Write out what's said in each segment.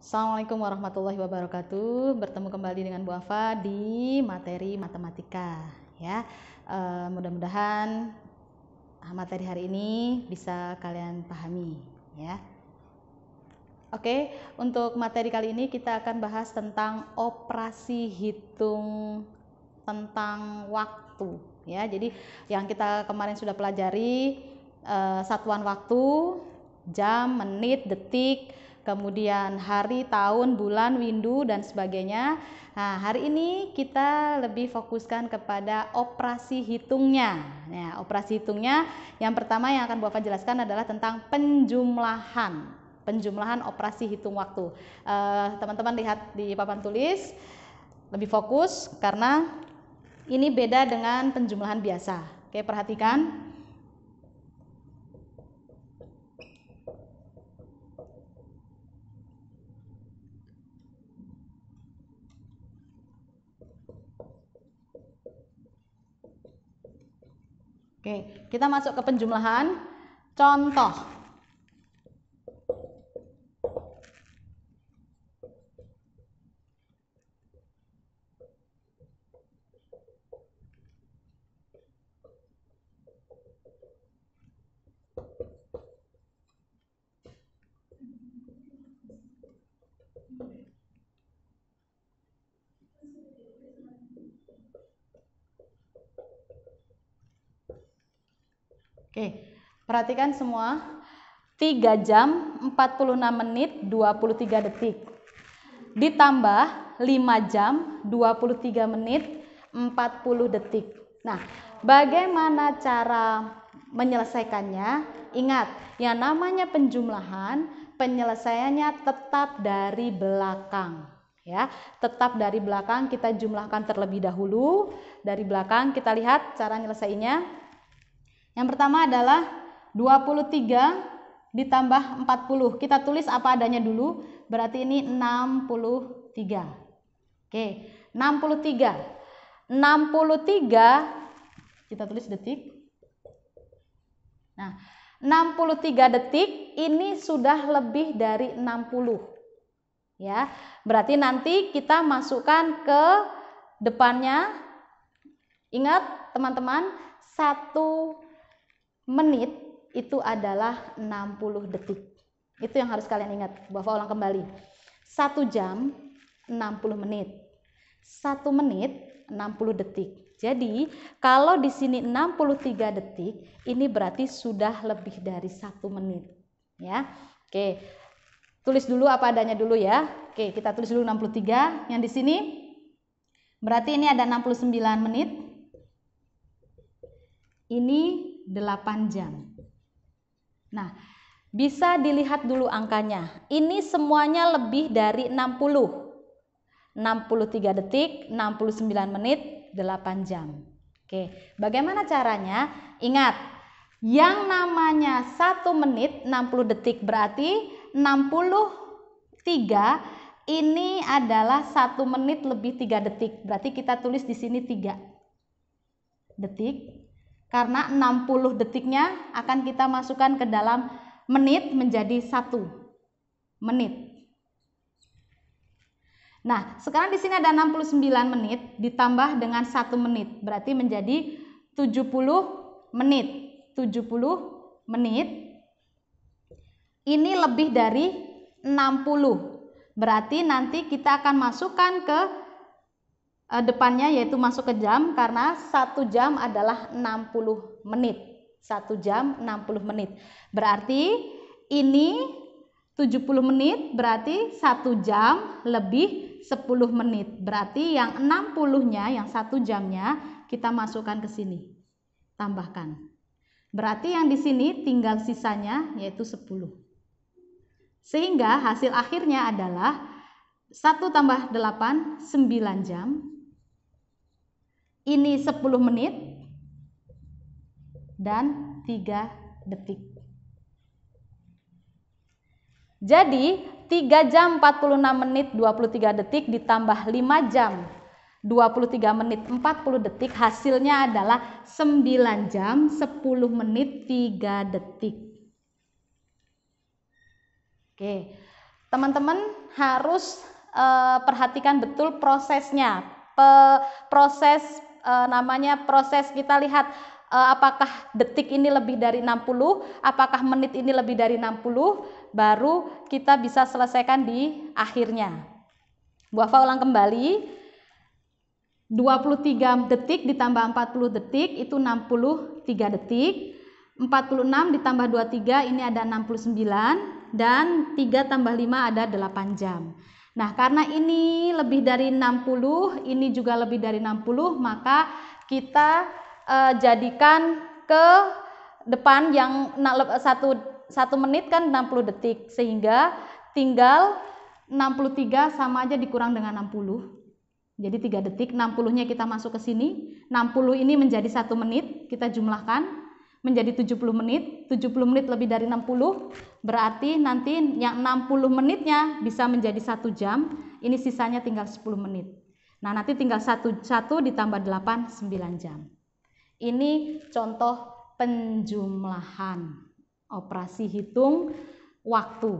Assalamualaikum warahmatullahi wabarakatuh. Bertemu kembali dengan Bu Afa di materi matematika ya. Mudah-mudahan materi hari ini bisa kalian pahami ya. Oke, untuk materi kali ini kita akan bahas tentang operasi hitung tentang waktu ya. Jadi yang kita kemarin sudah pelajari satuan waktu, jam, menit, detik, kemudian hari, tahun, bulan, windu, dan sebagainya. Nah, hari ini kita lebih fokuskan kepada operasi hitungnya. Nah, operasi hitungnya yang pertama yang akan Bu Afa jelaskan adalah tentang penjumlahan operasi hitung waktu. Teman-teman lihat di papan tulis, lebih fokus karena ini beda dengan penjumlahan biasa. Oke, perhatikan. Oke, kita masuk ke penjumlahan. Contoh. Oke, perhatikan semua. 3 jam 46 menit 23 detik ditambah 5 jam 23 menit 40 detik. Nah, bagaimana cara menyelesaikannya? Ingat, yang namanya penjumlahan, penyelesaiannya tetap dari belakang ya. Tetap dari belakang kita jumlahkan terlebih dahulu. Dari belakang kita lihat cara nyelesainya. Yang pertama adalah 23 ditambah 40. Kita tulis apa adanya dulu. Berarti ini 63. Oke, 63. 63 kita tulis detik. Nah, 63 detik ini sudah lebih dari 60. Ya. Berarti nanti kita masukkan ke depannya. Ingat, teman-teman, 1 menit itu adalah 60 detik. Itu yang harus kalian ingat. Bapak ulang kembali. 1 jam 60 menit. 1 menit 60 detik. Jadi, kalau di sini 63 detik, ini berarti sudah lebih dari 1 menit, ya. Oke. Tulis dulu apa adanya dulu ya. Oke, kita tulis dulu 63. Yang di sini berarti ini ada 69 menit. Ini 8 jam. Nah, bisa dilihat dulu angkanya. Ini semuanya lebih dari 60. 63 detik, 69 menit, 8 jam. Oke, bagaimana caranya? Ingat, yang namanya 1 menit 60 detik berarti 63 ini adalah 1 menit lebih 3 detik. Berarti kita tulis di sini 3 detik. Karena 60 detiknya akan kita masukkan ke dalam menit menjadi 1 menit. Nah, sekarang di sini ada 69 menit ditambah dengan 1 menit. Berarti menjadi 70 menit. 70 menit. Ini lebih dari 60. Berarti nanti kita akan masukkan ke depannya yaitu masuk ke jam karena 1 jam adalah 60 menit. 1 jam 60 menit. Berarti ini 70 menit berarti 1 jam lebih 10 menit. Berarti yang 60-nya, yang 1 jamnya kita masukkan ke sini. Tambahkan. Berarti yang di sini tinggal sisanya yaitu 10. Sehingga hasil akhirnya adalah 1 tambah 8, 9 jam. Ini 10 menit dan 3 detik. Jadi 3 jam 46 menit 23 detik ditambah 5 jam 23 menit 40 detik hasilnya adalah 9 jam 10 menit 3 detik. Oke. teman-teman harus perhatikan betul prosesnya. Namanya proses, kita lihat apakah detik ini lebih dari 60, apakah menit ini lebih dari 60, baru kita bisa selesaikan di akhirnya. Bu Afa ulang kembali, 23 detik ditambah 40 detik itu 63 detik, 46 ditambah 23 ini ada 69, dan 3 tambah 5 ada 8 jam. Nah, karena ini lebih dari 60, ini juga lebih dari 60, maka kita jadikan ke depan yang 1 menit kan 60 detik, sehingga tinggal 63 sama aja dikurang dengan 60. Jadi 3 detik, 60-nya kita masuk ke sini, 60 ini menjadi 1 menit, kita jumlahkan menjadi 70 menit, 70 menit lebih dari 60, berarti nanti yang 60 menitnya bisa menjadi 1 jam, ini sisanya tinggal 10 menit. Nah, nanti tinggal 1 ditambah 8, 9 jam. Ini contoh penjumlahan, operasi hitung waktu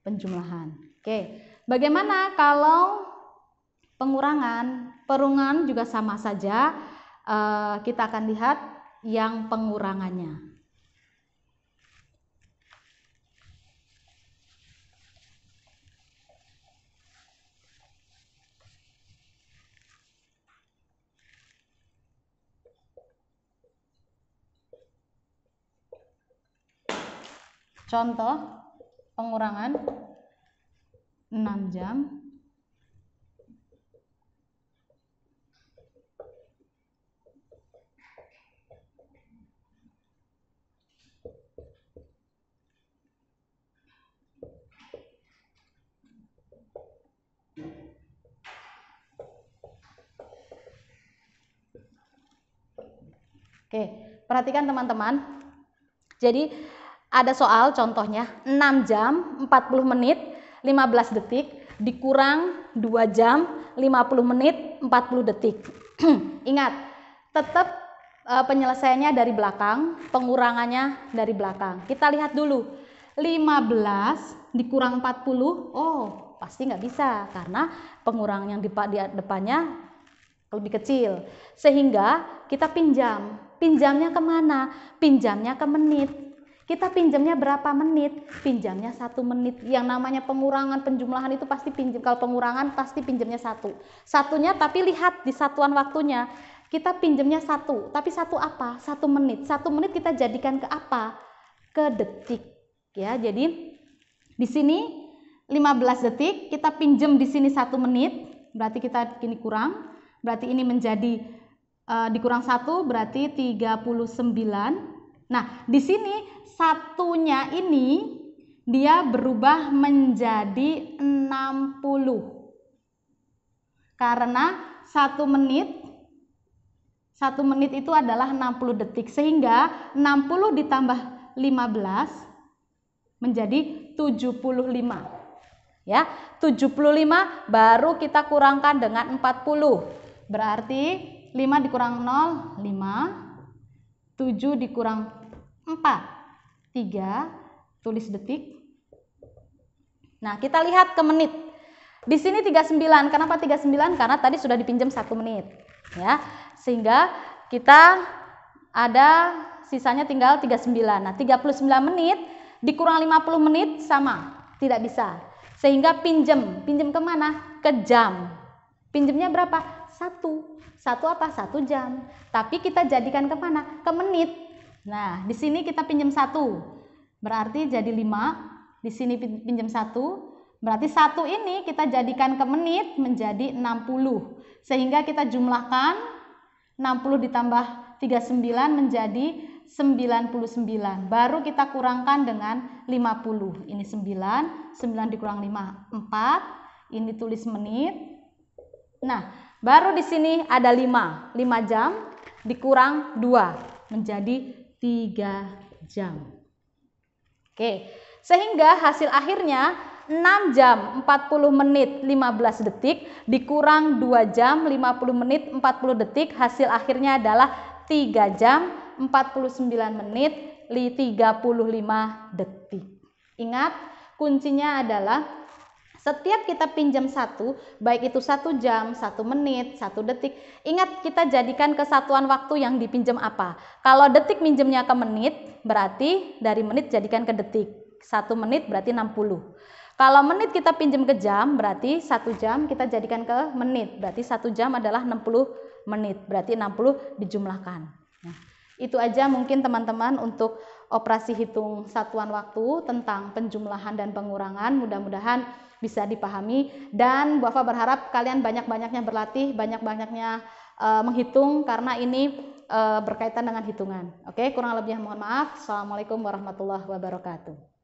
penjumlahan. Oke, bagaimana kalau pengurangan? Pengurangan juga sama saja, kita akan lihat yang pengurangannya. Contoh pengurangan 6 jam Oke, perhatikan teman-teman. Jadi ada soal contohnya 6 jam 40 menit 15 detik dikurang 2 jam 50 menit 40 detik. Ingat, tetap penyelesaiannya dari belakang, pengurangannya dari belakang. Kita lihat dulu, 15 dikurang 40, oh pasti nggak bisa karena pengurangan yang di depannya lebih kecil. Sehingga kita pinjamnya kemana? Pinjamnya ke menit. Kita pinjamnya berapa menit? Pinjamnya 1 menit. Yang namanya pengurangan penjumlahan itu pasti pinjam. Kalau pengurangan pasti pinjamnya 1. Satunya tapi lihat di satuan waktunya. Kita pinjamnya 1, tapi 1 apa? 1 menit. 1 menit kita jadikan ke apa? Ke detik. Ya, jadi di sini 15 detik, kita pinjam di sini 1 menit, berarti kita kini kurang. Berarti ini menjadi dikurang 1 berarti 39. Nah, di sini satunya ini dia berubah menjadi 60. Karena 1 menit itu adalah 60 detik, sehingga 60 ditambah 15 menjadi 75. Ya, 75 baru kita kurangkan dengan 40. Berarti 5 dikurang 0, 5. 7 dikurang 4, 3. Tulis detik. Nah, kita lihat ke menit. Di sini 39. Kenapa 39? Karena tadi sudah dipinjam 1 menit. Ya, sehingga kita ada sisanya tinggal 39. Nah, 39 menit dikurang 50 menit sama, tidak bisa. Sehingga pinjam kemana? Ke jam. Pinjamnya berapa? 1 apa? 1 jam. Tapi kita jadikan kemana? Ke menit. Nah, di sini kita pinjam 1, berarti jadi 5. Di sini pinjam 1, berarti 1 ini kita jadikan ke menit menjadi 60. Sehingga kita jumlahkan 60 ditambah 39 menjadi 99. Baru kita kurangkan dengan 50. Ini 9 dikurang 5, 4. Ini tulis menit. Nah, baru di sini ada 5 jam dikurang 2 menjadi 3 jam. Oke, sehingga hasil akhirnya 6 jam 40 menit 15 detik dikurang 2 jam 50 menit 40 detik, hasil akhirnya adalah 3 jam 49 menit 35 detik. Ingat, kuncinya adalah Setiap kita pinjam satu, baik itu 1 jam, 1 menit, 1 detik, ingat kita jadikan kesatuan waktu yang dipinjam apa. Kalau detik minjemnya ke menit, berarti dari menit jadikan ke detik. 1 menit berarti 60. Kalau menit kita pinjam ke jam, berarti 1 jam kita jadikan ke menit. Berarti 1 jam adalah 60 menit, berarti 60 dijumlahkan. Nah, itu aja mungkin teman-teman untuk operasi hitung satuan waktu tentang penjumlahan dan pengurangan. Mudah-mudahan bisa dipahami, dan Bu Afa berharap kalian banyak-banyaknya berlatih, banyak-banyaknya menghitung, karena ini berkaitan dengan hitungan. Oke, kurang lebihnya mohon maaf. Assalamualaikum warahmatullahi wabarakatuh.